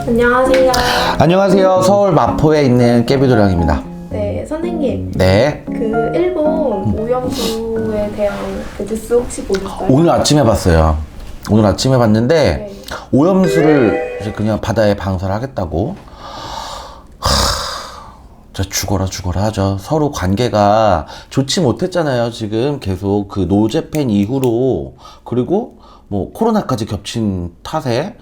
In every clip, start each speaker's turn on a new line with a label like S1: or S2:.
S1: 안녕하세요.
S2: 안녕하세요. 서울 마포에 있는 깨비도령입니다.
S1: 네, 선생님.
S2: 네.
S1: 그 일본 오염수에 대한 그 뉴스 혹시 보셨어요?
S2: 오늘 아침에 봤어요. 오늘 아침에 봤는데
S1: 네.
S2: 오염수를 이제 그냥 바다에 방사를 하겠다고. 진짜 죽어라 하죠. 서로 관계가 좋지 못했잖아요. 지금 계속 그 노재팬 이후로, 그리고 뭐 코로나까지 겹친 탓에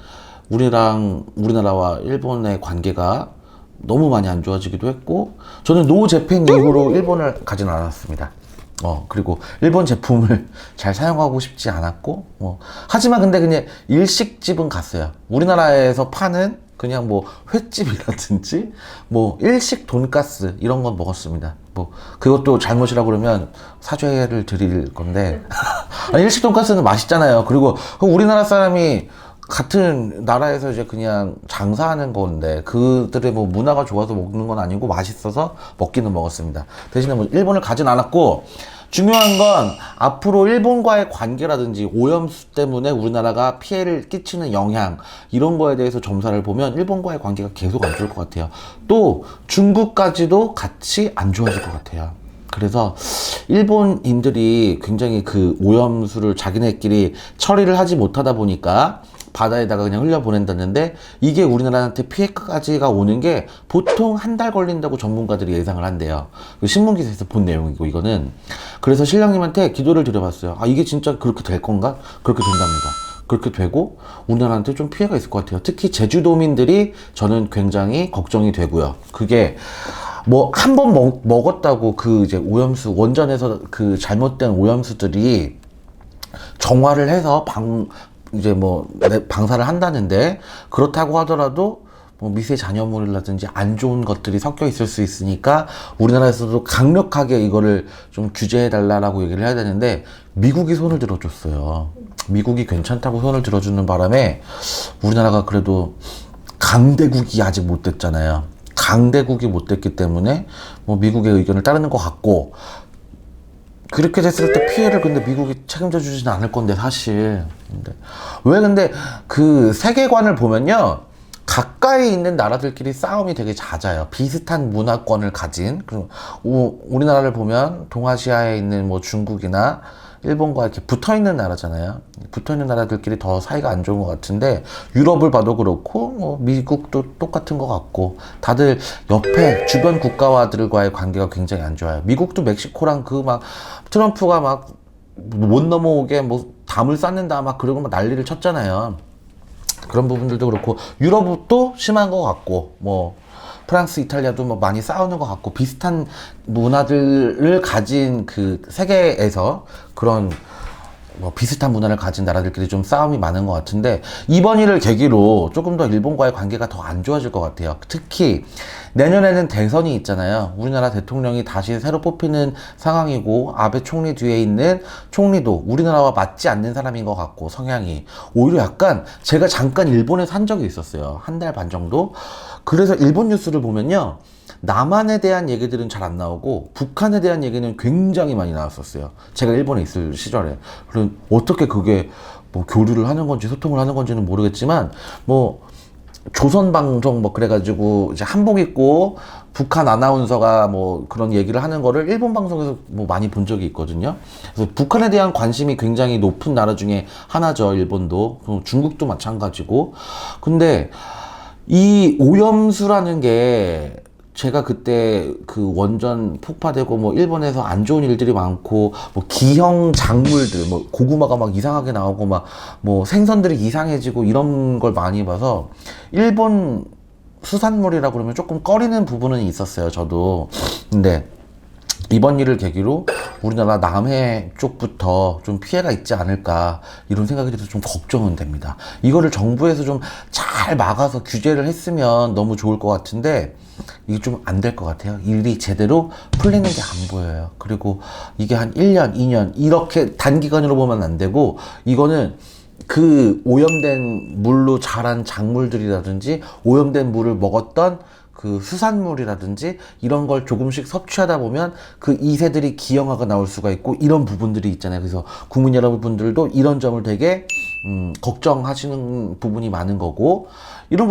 S2: 우리나라와 일본의 관계가 너무 많이 안 좋아지기도 했고, 저는 노재팬 이후로 일본을 가진 않았습니다. 그리고 일본 제품을 잘 사용하고 싶지 않았고, 하지만 근데 그냥 일식집은 갔어요. 우리나라에서 파는 그냥 뭐 횟집이라든지 뭐 일식 돈가스 이런 건 먹었습니다. 뭐 그것도 잘못이라고 그러면 사죄를 드릴 건데 일식 돈가스는 맛있잖아요. 그리고 우리나라 사람이 같은 나라에서 이제 그냥 장사하는 건데 그들의 뭐 문화가 좋아서 먹는 건 아니고 맛있어서 먹기는 먹었습니다. 대신에 뭐 일본을 가진 않았고, 중요한 건 앞으로 일본과의 관계라든지 오염수 때문에 우리나라가 피해를 끼치는 영향, 이런 거에 대해서 점사를 보면 일본과의 관계가 계속 안 좋을 것 같아요. 또 중국까지도 같이 안 좋아질 것 같아요. 그래서 일본인들이 굉장히 그 오염수를 자기네끼리 처리를 하지 못하다 보니까 바다에다가 그냥 흘려보낸다는데, 이게 우리나라한테 피해까지가 오는 게 보통 한 달 걸린다고 전문가들이 예상을 한대요. 신문기사에서 본 내용이고 이거는. 그래서 신랑님한테 기도를 드려봤어요. 이게 진짜 그렇게 될 건가? 그렇게 된답니다. 그렇게 되고 우리나라한테 좀 피해가 있을 것 같아요. 특히 제주도민들이 저는 굉장히 걱정이 되고요. 그게 뭐 한 번 먹었다고 그 이제 오염수, 원전에서 그 잘못된 오염수들이 정화를 해서 이제 뭐 방사를 한다는데, 그렇다고 하더라도 뭐 미세 잔여물이라든지 안 좋은 것들이 섞여 있을 수 있으니까 우리나라에서도 강력하게 이거를 좀 규제해 달라고 얘기를 해야 되는데, 미국이 손을 들어줬어요. 미국이 괜찮다고 손을 들어주는 바람에 우리나라가 그래도 강대국이 아직 못 됐잖아요. 강대국이 못 됐기 때문에 뭐 미국의 의견을 따르는 것 같고, 그렇게 됐을 때 피해를 근데 미국이 책임져 주지는 않을 건데, 사실. 근데 그 세계관을 보면요, 가까이 있는 나라들끼리 싸움이 되게 잦아요. 비슷한 문화권을 가진. 우리나라를 보면 동아시아에 있는 뭐 중국이나 일본과 이렇게 붙어 있는 나라잖아요. 붙어 있는 나라들끼리 더 사이가 안 좋은 것 같은데, 유럽을 봐도 그렇고 뭐 미국도 똑같은 것 같고, 다들 옆에 주변 국가와들과의 관계가 굉장히 안 좋아요. 미국도 멕시코랑 그 막 트럼프가 막 못 넘어오게 뭐 담을 쌓는다 막 그러고 막 난리를 쳤잖아요. 그런 부분들도 그렇고, 유럽도 심한 것 같고, 뭐 프랑스, 이탈리아도 뭐 많이 싸우는 것 같고, 비슷한 문화들을 가진 그 세계에서 그런 뭐 비슷한 문화를 가진 나라들끼리 좀 싸움이 많은 것 같은데, 이번 일을 계기로 조금 더 일본과의 관계가 더 안 좋아질 것 같아요. 특히 내년에는 대선이 있잖아요. 우리나라 대통령이 다시 새로 뽑히는 상황이고, 아베 총리 뒤에 있는 총리도 우리나라와 맞지 않는 사람인 것 같고, 성향이 오히려 약간, 제가 잠깐 일본에 산 적이 있었어요. 한 달 반 정도. 그래서 일본 뉴스를 보면요, 남한에 대한 얘기들은 잘 안 나오고 북한에 대한 얘기는 굉장히 많이 나왔었어요. 제가 일본에 있을 시절에. 그럼 어떻게 그게 뭐 교류를 하는 건지 소통을 하는 건지는 모르겠지만, 뭐 조선방송 뭐 그래가지고 이제 한복 입고 북한 아나운서가 뭐 그런 얘기를 하는 거를 일본 방송에서 뭐 많이 본 적이 있거든요. 그래서 북한에 대한 관심이 굉장히 높은 나라 중에 하나죠, 일본도. 중국도 마찬가지고. 근데 이 오염수라는 게, 제가 그때 그 원전 폭파되고 뭐 일본에서 안 좋은 일들이 많고, 뭐 기형 작물들, 뭐 고구마가 막 이상하게 나오고 막 뭐 생선들이 이상해지고 이런 걸 많이 봐서 일본 수산물이라 그러면 조금 꺼리는 부분은 있었어요, 저도. 근데 이번 일을 계기로 우리나라 남해 쪽부터 좀 피해가 있지 않을까, 이런 생각이 들어서 좀 걱정은 됩니다. 이거를 정부에서 좀 잘 막아서 규제를 했으면 너무 좋을 것 같은데, 이게 좀 안 될 것 같아요. 일이 제대로 풀리는 게 안 보여요. 그리고 이게 한 1년, 2년 이렇게 단기간으로 보면 안 되고, 이거는 그 오염된 물로 자란 작물들이라든지 오염된 물을 먹었던 그 수산물이라든지 이런 걸 조금씩 섭취하다 보면 그 이새들이 기형아가 나올 수가 있고, 이런 부분들이 있잖아요. 그래서 국민 여러분들도 이런 점을 되게 걱정하시는 부분이 많은 거고, 이런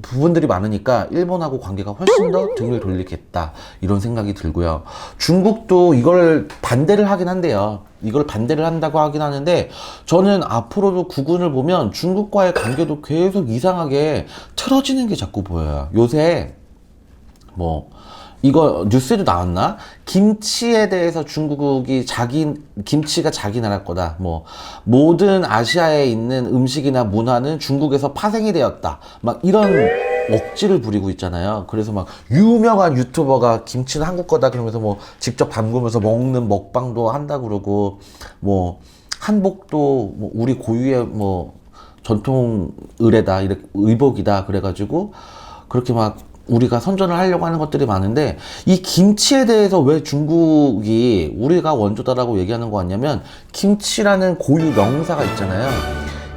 S2: 부분들이 많으니까 일본하고 관계가 훨씬 더 등을 돌리겠다, 이런 생각이 들고요. 중국도 이걸 반대를 하긴 한데요. 이걸 반대를 한다고 하긴 하는데, 저는 앞으로도 국군을 보면 중국과의 관계도 계속 이상하게 틀어지는 게 자꾸 보여요. 요새 뭐 이거 뉴스에도 나왔나? 김치에 대해서 중국이 김치가 자기 나라 거다. 뭐, 모든 아시아에 있는 음식이나 문화는 중국에서 파생이 되었다. 막 이런 억지를 부리고 있잖아요. 그래서 막 유명한 유튜버가 김치는 한국 거다 그러면서 뭐 직접 담그면서 먹는 먹방도 한다 그러고, 뭐, 한복도 뭐 우리 고유의 뭐 전통 의례다, 이렇게 의복이다. 그래가지고 그렇게 막 우리가 선전을 하려고 하는 것들이 많은데, 이 김치에 대해서 왜 중국이 우리가 원조다라고 얘기하는 거 같냐면, 김치라는 고유 명사가 있잖아요.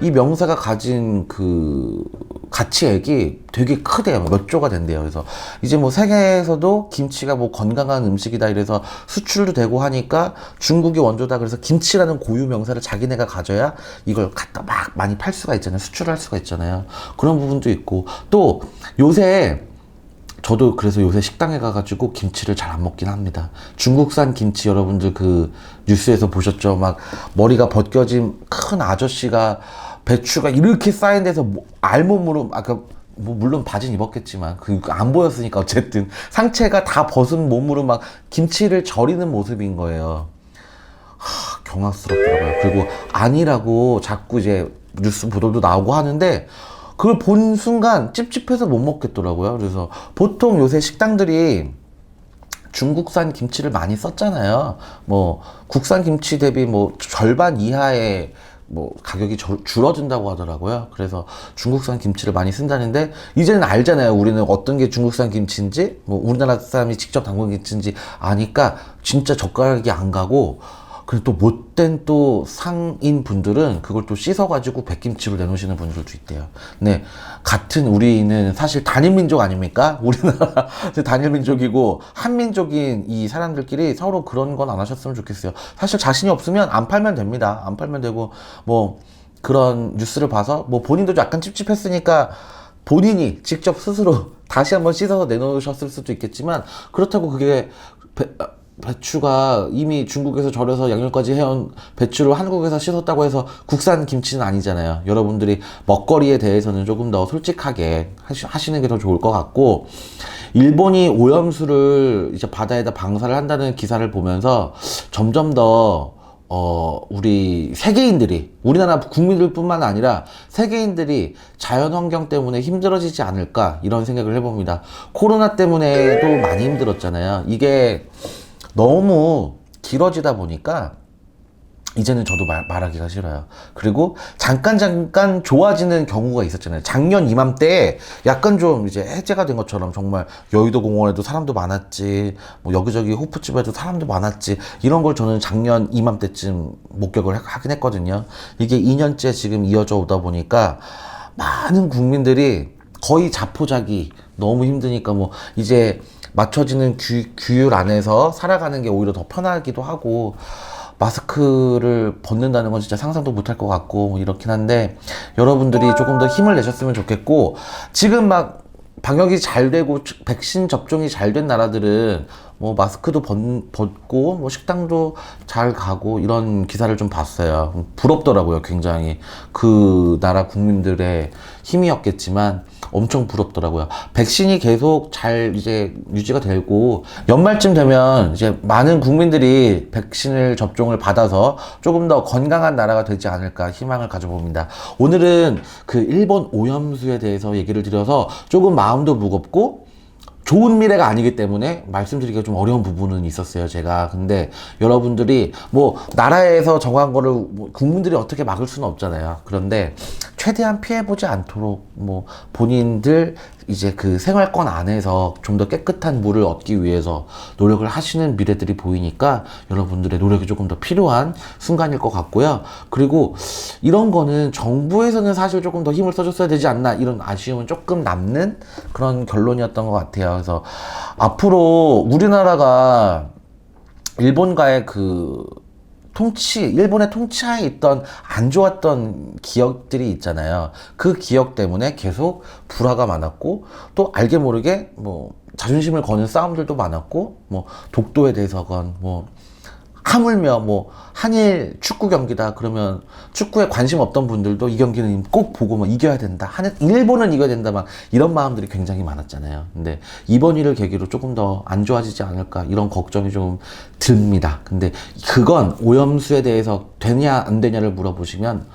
S2: 이 명사가 가진 그 가치액이 되게 크대요. 몇 조가 된대요. 그래서 이제 뭐 세계에서도 김치가 뭐 건강한 음식이다 이래서 수출도 되고 하니까 중국이 원조다, 그래서 김치라는 고유 명사를 자기네가 가져야 이걸 갖다 막 많이 팔 수가 있잖아요. 수출할 수가 있잖아요. 그런 부분도 있고, 또 요새 저도 그래서 요새 식당에 가가지고 김치를 잘 안 먹긴 합니다. 중국산 김치, 여러분들 그 뉴스에서 보셨죠? 막 머리가 벗겨진 큰 아저씨가 배추가 이렇게 쌓인 데서 알몸으로, 아까 뭐 물론 바지는 입었겠지만 그 안 보였으니까 어쨌든 상체가 다 벗은 몸으로 막 김치를 절이는 모습인 거예요. 경악스럽더라고요. 그리고 아니라고 자꾸 이제 뉴스 보도도 나오고 하는데, 그걸 본 순간 찝찝해서 못 먹겠더라고요. 그래서 보통 요새 식당들이 중국산 김치를 많이 썼잖아요. 뭐 국산 김치 대비 뭐 절반 이하의 뭐 가격이 줄어든다고 하더라고요. 그래서 중국산 김치를 많이 쓴다는데, 이제는 알잖아요. 우리는 어떤 게 중국산 김치인지, 뭐 우리나라 사람이 직접 담근 김치인지 아니까 진짜 젓가락이 안 가고, 그리고 또 못된 또 상인 분들은 그걸 또 씻어가지고 백김치로 내놓으시는 분들도 있대요. 네, 같은 우리는 사실 단일민족 아닙니까? 우리나라 단일민족이고 한민족인 이 사람들끼리 서로 그런 건 안 하셨으면 좋겠어요. 사실 자신이 없으면 안 팔면 됩니다. 안 팔면 되고, 뭐 그런 뉴스를 봐서 뭐 본인도 약간 찝찝했으니까 본인이 직접 스스로 다시 한번 씻어서 내놓으셨을 수도 있겠지만, 그렇다고 그게 배추가 이미 중국에서 절여서 양념까지 해온 배추를 한국에서 씻었다고 해서 국산 김치는 아니잖아요. 여러분들이 먹거리에 대해서는 조금 더 솔직하게 하시는 게 더 좋을 것 같고, 일본이 오염수를 이제 바다에다 방사를 한다는 기사를 보면서 점점 더 우리 세계인들이, 우리나라 국민들뿐만 아니라 세계인들이 자연환경 때문에 힘들어지지 않을까, 이런 생각을 해봅니다. 코로나 때문에도 많이 힘들었잖아요. 이게 너무 길어지다 보니까 이제는 저도 말하기가 싫어요. 그리고 잠깐 좋아지는 경우가 있었잖아요. 작년 이맘때 약간 좀 이제 해제가 된 것처럼 정말 여의도 공원에도 사람도 많았지, 뭐 여기저기 호프집에도 사람도 많았지, 이런 걸 저는 작년 이맘때쯤 목격을 하긴 했거든요. 이게 2년째 지금 이어져 오다 보니까 많은 국민들이 거의 자포자기, 너무 힘드니까 뭐 이제 맞춰지는 규율 안에서 살아가는 게 오히려 더 편하기도 하고, 마스크를 벗는다는 건 진짜 상상도 못할 것 같고 뭐 이렇긴 한데, 여러분들이 조금 더 힘을 내셨으면 좋겠고, 지금 막 방역이 잘 되고 백신 접종이 잘 된 나라들은 뭐 마스크도 벗고 뭐 식당도 잘 가고, 이런 기사를 좀 봤어요. 부럽더라고요. 굉장히 그 나라 국민들의 힘이었겠지만 엄청 부럽더라고요. 백신이 계속 잘 이제 유지가 되고, 연말쯤 되면 이제 많은 국민들이 백신을 접종을 받아서 조금 더 건강한 나라가 되지 않을까 희망을 가져봅니다. 오늘은 그 일본 오염수에 대해서 얘기를 드려서 조금 마음도 무겁고 좋은 미래가 아니기 때문에 말씀드리기가 좀 어려운 부분은 있었어요, 제가. 근데 여러분들이 뭐 나라에서 정한 거를 뭐 국민들이 어떻게 막을 수는 없잖아요. 그런데 최대한 피해보지 않도록 뭐 본인들 이제 그 생활권 안에서 좀 더 깨끗한 물을 얻기 위해서 노력을 하시는 미래들이 보이니까 여러분들의 노력이 조금 더 필요한 순간일 것 같고요. 그리고 이런 거는 정부에서는 사실 조금 더 힘을 써줬어야 되지 않나, 이런 아쉬움은 조금 남는 그런 결론이었던 것 같아요. 그래서 앞으로 우리나라가 일본과의 그 일본의 통치하에 있던 안 좋았던 기억들이 있잖아요. 그 기억 때문에 계속 불화가 많았고, 또 알게 모르게 뭐 자존심을 거는 싸움들도 많았고, 뭐 독도에 대해서건, 뭐 하물며 뭐 한일 축구 경기다 그러면 축구에 관심 없던 분들도 이 경기는 꼭 보고 뭐 이겨야 된다, 일본은 이겨야 된다, 막 이런 마음들이 굉장히 많았잖아요. 근데 이번 일을 계기로 조금 더 안 좋아지지 않을까 이런 걱정이 좀 듭니다. 근데 그건 오염수에 대해서 되냐 안 되냐를 물어보시면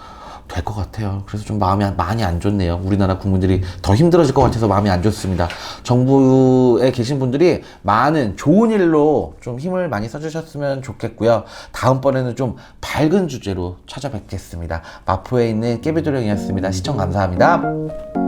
S2: 될 것 같아요. 그래서 좀 마음이 많이 안 좋네요. 우리나라 국민들이 더 힘들어질 것 같아서 마음이 안 좋습니다. 정부에 계신 분들이 많은 좋은 일로 좀 힘을 많이 써주셨으면 좋겠고요. 다음번에는 좀 밝은 주제로 찾아뵙겠습니다. 마포에 있는 깨비도령이었습니다. 시청 감사합니다.